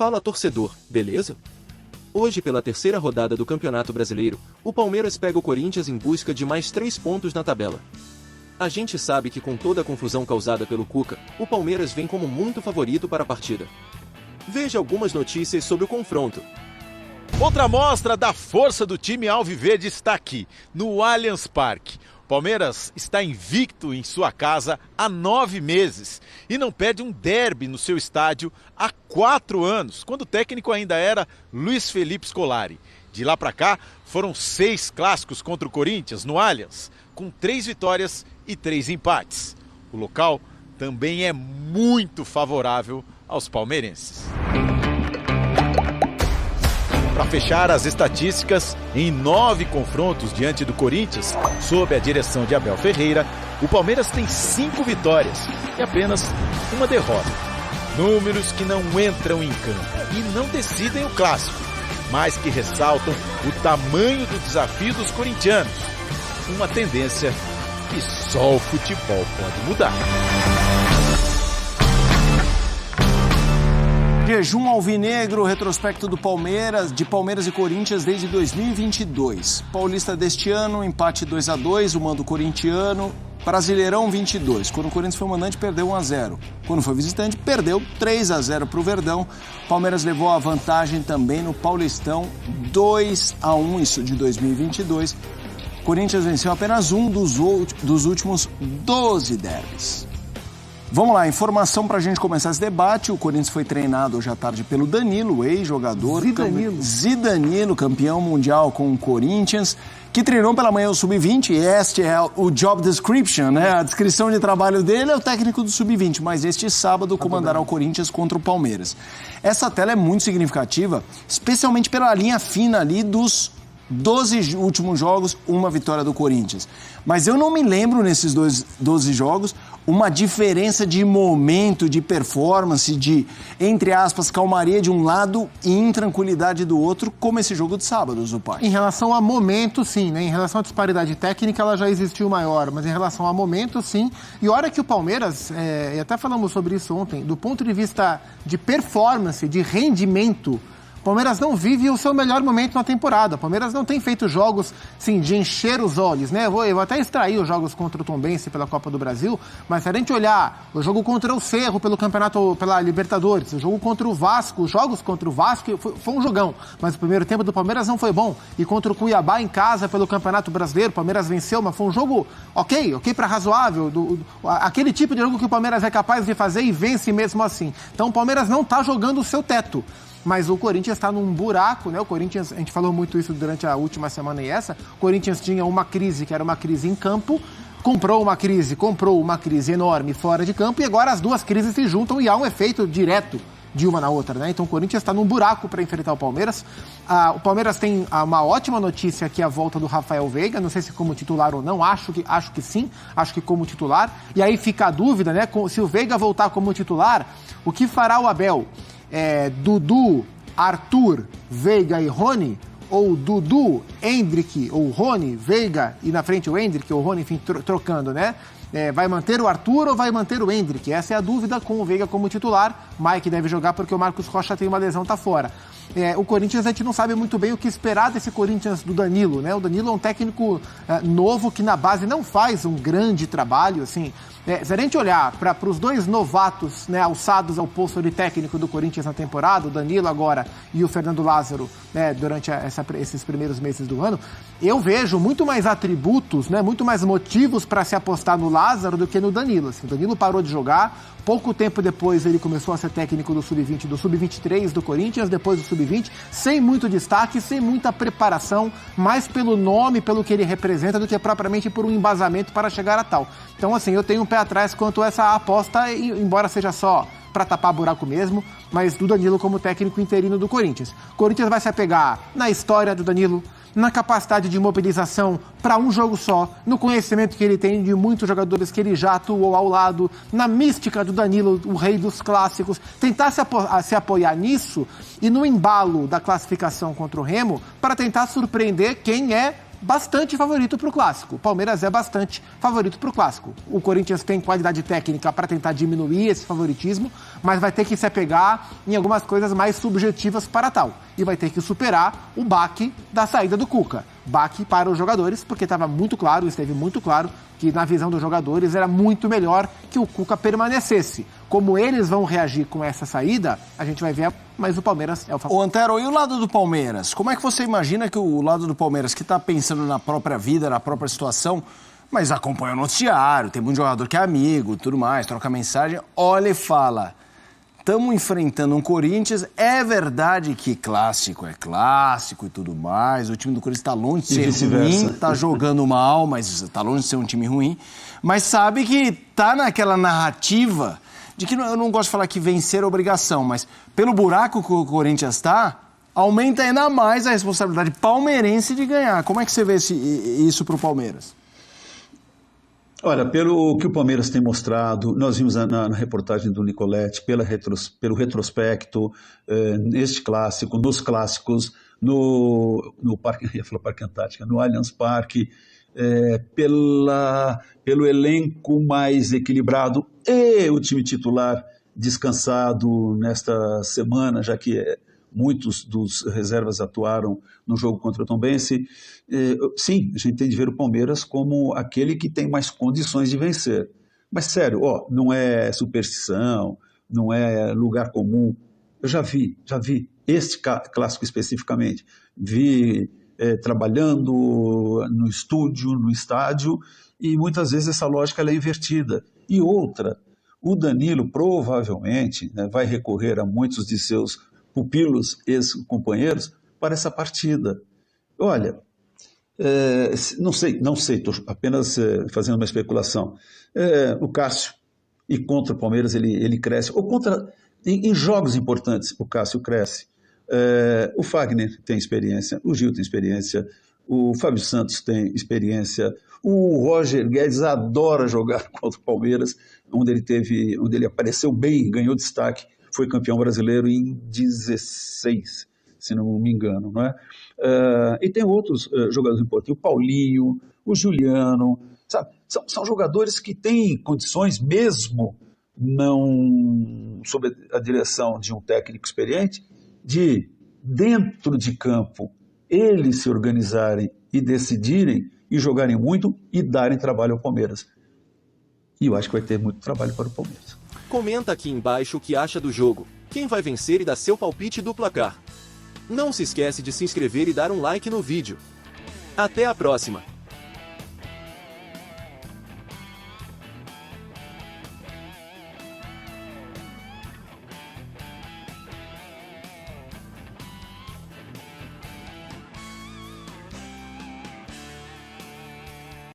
Fala torcedor, beleza? Hoje, pela terceira rodada do Campeonato Brasileiro, o Palmeiras pega o Corinthians em busca de mais 3 pontos na tabela. A gente sabe que com toda a confusão causada pelo Cuca, o Palmeiras vem como muito favorito para a partida. Veja algumas notícias sobre o confronto. Outra mostra da força do time alviverde está aqui, no Allianz Parque. Palmeiras está invicto em sua casa há 9 meses e não perde um derby no seu estádio há 4 anos, quando o técnico ainda era Luiz Felipe Scolari. De lá para cá, foram 6 clássicos contra o Corinthians no Allianz, com 3 vitórias e 3 empates. O local também é muito favorável aos palmeirenses. Para fechar as estatísticas, em 9 confrontos diante do Corinthians, sob a direção de Abel Ferreira, o Palmeiras tem 5 vitórias e apenas uma derrota. Números que não entram em campo e não decidem o clássico, mas que ressaltam o tamanho do desafio dos corintianos. Uma tendência que só o futebol pode mudar. Jejum alvinegro, retrospecto do Palmeiras, de Palmeiras e Corinthians desde 2022. Paulista deste ano, empate 2-2, o mando corintiano. Brasileirão 22. Quando o Corinthians foi mandante, perdeu 1-0. Quando foi visitante, perdeu 3-0 para o Verdão. Palmeiras levou a vantagem também no Paulistão, 2-1, isso de 2022. Corinthians venceu apenas um dos últimos 12 derbys. Vamos lá, informação para a gente começar esse debate. O Corinthians foi treinado hoje à tarde pelo Danilo, ex-jogador. Zidanilo, campeão mundial com o Corinthians, que treinou pela manhã o Sub-20. Este é o job description, né? A descrição de trabalho dele é o técnico do Sub-20, mas este sábado comandará o Corinthians contra o Palmeiras. Essa tela é muito significativa, especialmente pela linha fina ali dos 12 últimos jogos, uma vitória do Corinthians. Mas eu não me lembro nesses 12 jogos uma diferença de momento, de performance, de, entre aspas, calmaria de um lado e intranquilidade do outro, como esse jogo de sábado, Zupai. Em relação a momento, sim, né? Em relação à disparidade técnica, ela já existiu maior, mas em relação a momento, sim. E olha que o Palmeiras, e até falamos sobre isso ontem, do ponto de vista de performance, de rendimento, o Palmeiras não vive o seu melhor momento na temporada. O Palmeiras não tem feito jogos, sim, de encher os olhos, né? Eu vou até extrair os jogos contra o Tombense pela Copa do Brasil, mas se a gente olhar o jogo contra o Cerro pelo Campeonato, pela Libertadores, o jogo contra o Vasco, os jogos contra o Vasco, foi um jogão, mas o primeiro tempo do Palmeiras não foi bom. E contra o Cuiabá em casa pelo Campeonato Brasileiro, o Palmeiras venceu, mas foi um jogo ok para razoável, aquele tipo de jogo que o Palmeiras é capaz de fazer e vence mesmo assim. Então o Palmeiras não está jogando o seu teto. Mas o Corinthians está num buraco, né? O Corinthians, a gente falou muito isso durante a última semana e essa. O Corinthians tinha uma crise, que era uma crise em campo, comprou uma crise enorme fora de campo, e agora as duas crises se juntam e há um efeito direto de uma na outra, né? Então o Corinthians está num buraco para enfrentar o Palmeiras. O Palmeiras tem uma ótima notícia, que é a volta do Rafael Veiga, não sei se como titular ou não, acho que sim, acho que como titular. E aí fica a dúvida, né? Se o Veiga voltar como titular, o que fará o Abel? Dudu, Arthur, Veiga e Rony, ou Dudu, Endrick, ou Rony, Veiga e na frente o Endrick ou Rony, enfim, trocando, né? Vai manter o Arthur ou vai manter o Endrick? Essa é a dúvida, com o Veiga como titular. Mike deve jogar porque o Marcos Rocha tem uma lesão, tá fora. O Corinthians, a gente não sabe muito bem o que esperar desse Corinthians do Danilo, né? O Danilo é um técnico novo que na base não faz um grande trabalho, assim. Se a gente olhar para os dois novatos, né, alçados ao posto de técnico do Corinthians na temporada, o Danilo agora e o Fernando Lázaro, né, durante esses primeiros meses do ano, eu vejo muito mais atributos, né, muito mais motivos para se apostar no Lázaro do que no Danilo. Assim, o Danilo parou de jogar, pouco tempo depois ele começou a ser técnico do Sub-20, do Sub-23 do Corinthians, depois do Sub-20, sem muito destaque, sem muita preparação, mais pelo nome, pelo que ele representa, do que propriamente por um embasamento para chegar a tal. Então, assim, eu tenho um pé atrás quanto a essa aposta, embora seja só para tapar buraco mesmo, mas do Danilo como técnico interino do Corinthians. O Corinthians vai se apegar na história do Danilo, na capacidade de mobilização para um jogo só, no conhecimento que ele tem de muitos jogadores que ele já atuou ao lado, na mística do Danilo, o rei dos clássicos, tentar se apoiar nisso e no embalo da classificação contra o Remo para tentar surpreender quem é bastante favorito para o Clássico. O Palmeiras é bastante favorito para o Clássico. O Corinthians tem qualidade técnica para tentar diminuir esse favoritismo, mas vai ter que se apegar em algumas coisas mais subjetivas para tal. E vai ter que superar o baque da saída do Cuca. Baque para os jogadores, porque estava muito claro, esteve muito claro, que na visão dos jogadores era muito melhor que o Cuca permanecesse. Como eles vão reagir com essa saída, a gente vai ver, mas o Palmeiras é o favorito. Ô Antero, e o lado do Palmeiras? Como é que você imagina que o lado do Palmeiras, que está pensando na própria vida, na própria situação, mas acompanha o noticiário, tem muito jogador que é amigo, tudo mais, troca mensagem, olha e fala: estamos enfrentando um Corinthians, é verdade que clássico é clássico e tudo mais, o time do Corinthians está longe de ser ruim, está jogando mal, mas está longe de ser um time ruim, mas sabe que está naquela narrativa de que, eu não gosto de falar que vencer é obrigação, mas pelo buraco que o Corinthians está, aumenta ainda mais a responsabilidade palmeirense de ganhar. Como é que você vê isso para o Palmeiras? Olha, pelo que o Palmeiras tem mostrado, nós vimos na reportagem do Nicoletti, pelo retrospecto, neste clássico, nos clássicos, no Parque, eu ia falar Parque Antártica, no Allianz Parque, pelo elenco mais equilibrado e o time titular descansado nesta semana, já que muitos dos reservas atuaram no jogo contra o Tombense. Sim, a gente tem de ver o Palmeiras como aquele que tem mais condições de vencer. Mas sério, não é superstição, não é lugar comum. Eu já vi este clássico especificamente. Vi trabalhando no estúdio, no estádio, e muitas vezes essa lógica ela é invertida. E outra, o Danilo provavelmente vai recorrer a muitos de seus pupilos, ex-companheiros, para essa partida. Olha, não sei, estou apenas fazendo uma especulação. O Cássio, e contra o Palmeiras ele cresce, ou em jogos importantes o Cássio cresce. O Fagner tem experiência, o Gil tem experiência, o Fábio Santos tem experiência, o Roger Guedes adora jogar contra o Palmeiras, onde ele apareceu bem, ganhou destaque, foi campeão brasileiro em 16, se não me engano, não é? E tem outros jogadores importantes, o Paulinho, o Juliano, sabe? São jogadores que têm condições, mesmo não sob a direção de um técnico experiente, de, dentro de campo, eles se organizarem e decidirem e jogarem muito e darem trabalho ao Palmeiras. E eu acho que vai ter muito trabalho para o Palmeiras. Comenta aqui embaixo o que acha do jogo, quem vai vencer e dá seu palpite do placar. Não se esquece de se inscrever e dar um like no vídeo. Até a próxima!